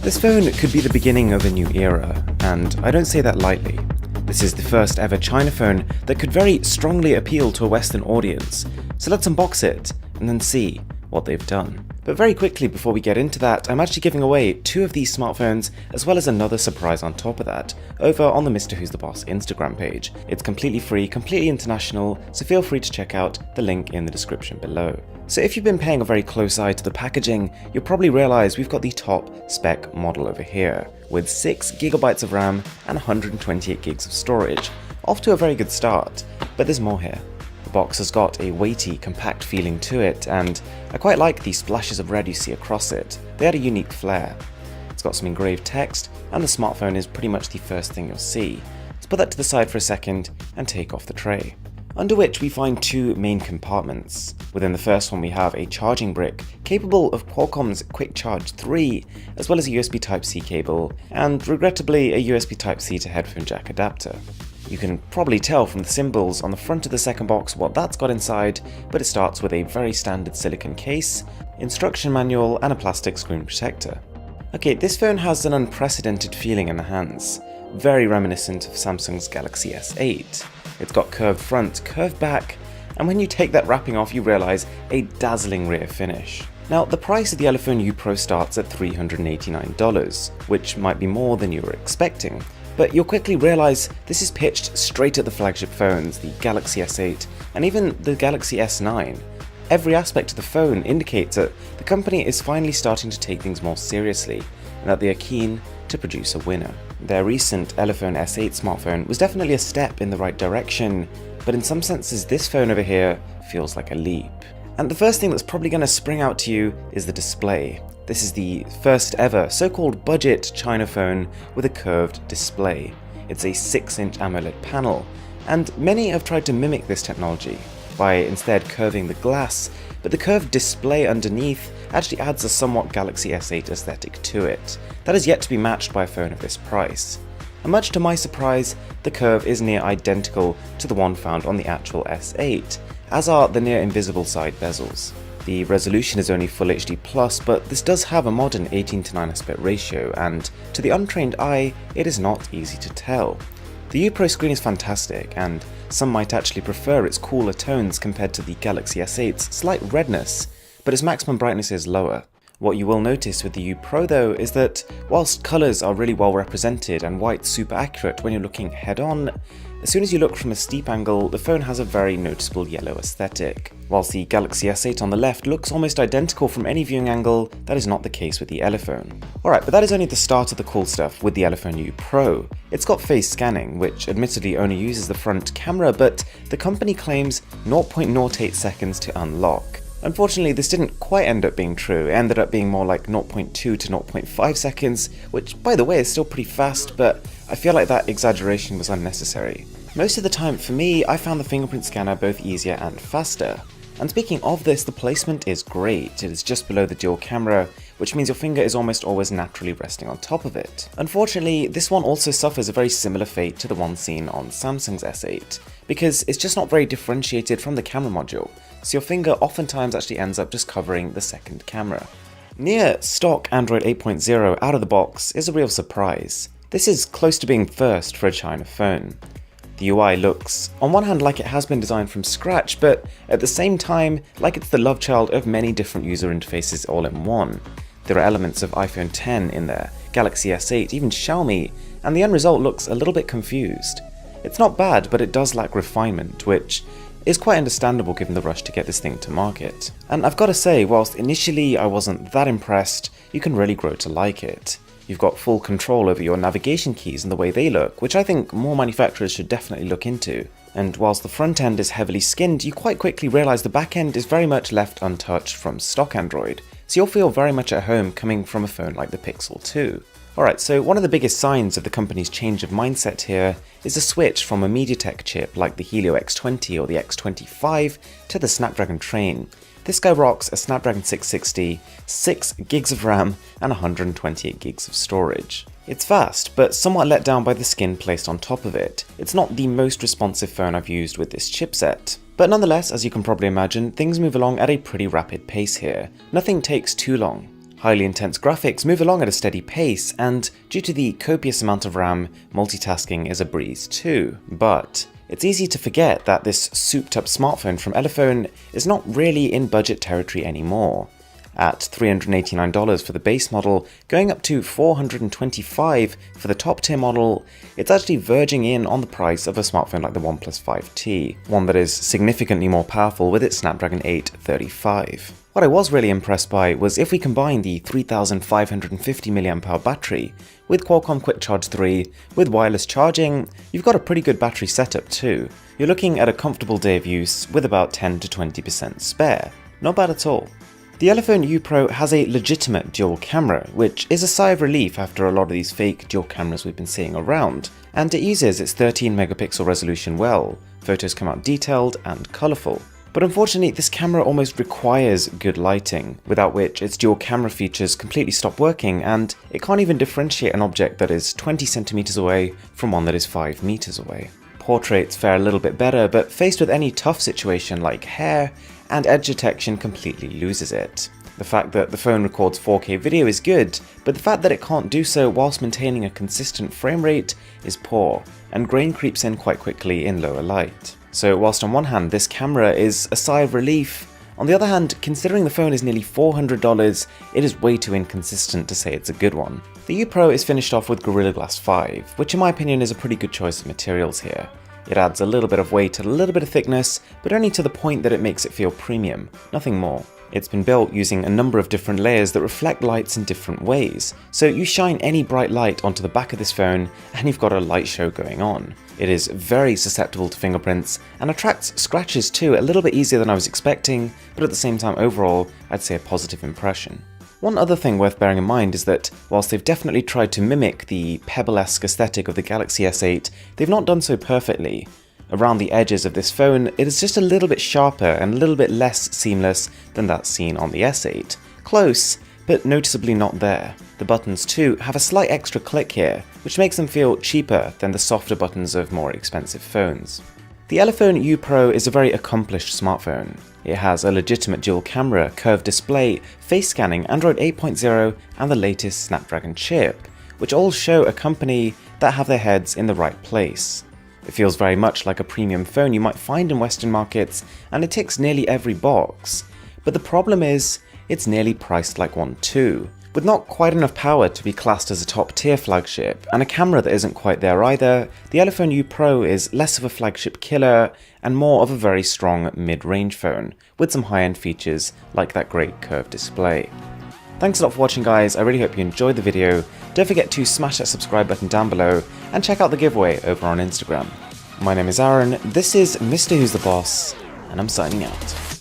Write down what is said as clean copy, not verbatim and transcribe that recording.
This phone could be the beginning of a new era, and I don't say that lightly. This is the first ever China phone that could very strongly appeal to a Western audience, so let's unbox it and then see what they've done. But very quickly before we get into that, I'm actually giving away 2 of these smartphones as well as another surprise on top of that, over on the Mr. Who's the Boss Instagram page. It's completely free, completely international, so feel free to check out the link in the description below. So if you've been paying a very close eye to the packaging, you'll probably realize we've got the top spec model over here, with 6GB of RAM and 128GB of storage. Off to a very good start, but there's more here. The box has got a weighty, compact feeling to it, and I quite like the splashes of red you see across it. They add a unique flair. It's got some engraved text, and the smartphone is pretty much the first thing you'll see. Let's put that to the side for a second and take off the tray, under which we find 2 main compartments. Within the first one we have a charging brick capable of Qualcomm's Quick Charge 3, as well as a USB Type-C cable, and regrettably a USB Type-C to headphone jack adapter. You can probably tell from the symbols on the front of the second box what that's got inside, but it starts with a very standard silicone case, instruction manual, and a plastic screen protector. Okay, this phone has an unprecedented feeling in the hands, very reminiscent of Samsung's Galaxy S8. It's got curved front, curved back, and when you take that wrapping off you realise a dazzling rear finish. Now, the price of the Elephone U Pro starts at $389, which might be more than you were expecting, but you'll quickly realise this is pitched straight at the flagship phones, the Galaxy S8 and even the Galaxy S9. Every aspect of the phone indicates that the company is finally starting to take things more seriously, and that they are keen to produce a winner. Their recent Elephone S8 smartphone was definitely a step in the right direction, but in some senses this phone over here feels like a leap. And the first thing that's probably going to spring out to you is the display. This is the first ever so-called budget China phone with a curved display. It's a 6-inch AMOLED panel, and many have tried to mimic this technology by instead curving the glass, but the curved display underneath actually adds a somewhat Galaxy S8 aesthetic to it that is yet to be matched by a phone of this price. And much to my surprise, the curve is near identical to the one found on the actual S8, as are the near invisible side bezels. The resolution is only Full HD+, but this does have a modern 18:9 aspect ratio, and to the untrained eye, it is not easy to tell. The U Pro screen is fantastic, and some might actually prefer its cooler tones compared to the Galaxy S8's slight redness, but its maximum brightness is lower. What you will notice with the U Pro though is that whilst colours are really well represented and white's super accurate when you're looking head on, as soon as you look from a steep angle, the phone has a very noticeable yellow aesthetic. Whilst the Galaxy S8 on the left looks almost identical from any viewing angle, that is not the case with the Elephone. Alright, but that is only the start of the cool stuff with the Elephone U Pro. It's got face scanning, which admittedly only uses the front camera, but the company claims 0.08 seconds to unlock. Unfortunately, this didn't quite end up being true. It ended up being more like 0.2 to 0.5 seconds, which by the way is still pretty fast, but I feel like that exaggeration was unnecessary. Most of the time for me, I found the fingerprint scanner both easier and faster. And speaking of this, the placement is great. It is just below the dual camera, which means your finger is almost always naturally resting on top of it. Unfortunately, this one also suffers a very similar fate to the one seen on Samsung's S8, because it's just not very differentiated from the camera module, so your finger oftentimes actually ends up just covering the second camera. Near stock Android 8.0 out of the box is a real surprise. This is close to being first for a China phone. The UI looks, on one hand, like it has been designed from scratch, but at the same time, like it's the love child of many different user interfaces all in one. There are elements of iPhone X in there, Galaxy S8, even Xiaomi, and the end result looks a little bit confused. It's not bad, but it does lack refinement, which is quite understandable given the rush to get this thing to market. And I've got to say, whilst initially I wasn't that impressed, you can really grow to like it. You've got full control over your navigation keys and the way they look, which I think more manufacturers should definitely look into. And whilst the front end is heavily skinned, you quite quickly realise the back end is very much left untouched from stock Android, so you'll feel very much at home coming from a phone like the Pixel 2. Alright, so one of the biggest signs of the company's change of mindset here is a switch from a MediaTek chip like the Helio X20 or the X25 to the Snapdragon train. This guy rocks a Snapdragon 660, 6GB of RAM and 128GB of storage. It's fast, but somewhat let down by the skin placed on top of it. It's not the most responsive phone I've used with this chipset. But nonetheless, as you can probably imagine, things move along at a pretty rapid pace here. Nothing takes too long. Highly intense graphics move along at a steady pace, and due to the copious amount of RAM, multitasking is a breeze too. But it's easy to forget that this souped-up smartphone from Elephone is not really in budget territory anymore. At $389 for the base model, going up to $425 for the top-tier model, it's actually verging in on the price of a smartphone like the OnePlus 5T, one that is significantly more powerful with its Snapdragon 835. What I was really impressed by was if we combine the 3550 mAh battery with Qualcomm Quick Charge 3 with wireless charging, you've got a pretty good battery setup too. You're looking at a comfortable day of use with about 10 to 20% spare. Not bad at all. The Elephone U Pro has a legitimate dual camera, which is a sigh of relief after a lot of these fake dual cameras we've been seeing around, and it uses its 13 megapixel resolution well. Photos come out detailed and colourful. But unfortunately, this camera almost requires good lighting, without which its dual camera features completely stop working, and it can't even differentiate an object that is 20 centimeters away from one that is 5 meters away. Portraits fare a little bit better, but faced with any tough situation like hair and edge detection completely loses it. The fact that the phone records 4K video is good, but the fact that it can't do so whilst maintaining a consistent frame rate is poor, and grain creeps in quite quickly in lower light. So whilst on one hand this camera is a sigh of relief, on the other hand, considering the phone is nearly $400, it is way too inconsistent to say it's a good one. The U Pro is finished off with Gorilla Glass 5, which in my opinion is a pretty good choice of materials here. It adds a little bit of weight and a little bit of thickness, but only to the point that it makes it feel premium, nothing more. It's been built using a number of different layers that reflect lights in different ways, so you shine any bright light onto the back of this phone and you've got a light show going on. It is very susceptible to fingerprints and attracts scratches too, a little bit easier than I was expecting, but at the same time overall I'd say a positive impression. One other thing worth bearing in mind is that whilst they've definitely tried to mimic the pebble-esque aesthetic of the Galaxy S8, they've not done so perfectly. Around the edges of this phone, it is just a little bit sharper and a little bit less seamless than that seen on the S8. Close, but noticeably not there. The buttons too have a slight extra click here, which makes them feel cheaper than the softer buttons of more expensive phones. The Elephone U Pro is a very accomplished smartphone. It has a legitimate dual camera, curved display, face scanning, Android 8.0 and the latest Snapdragon chip, which all show a company that have their heads in the right place. It feels very much like a premium phone you might find in Western markets, and it ticks nearly every box. But the problem is, it's nearly priced like one too. With not quite enough power to be classed as a top-tier flagship, and a camera that isn't quite there either, the Elephone U Pro is less of a flagship killer and more of a very strong mid-range phone, with some high-end features like that great curved display. Thanks a lot for watching guys, I really hope you enjoyed the video. Don't forget to smash that subscribe button down below, and check out the giveaway over on Instagram. My name is Aaron, this is Mr. Who's the Boss, and I'm signing out.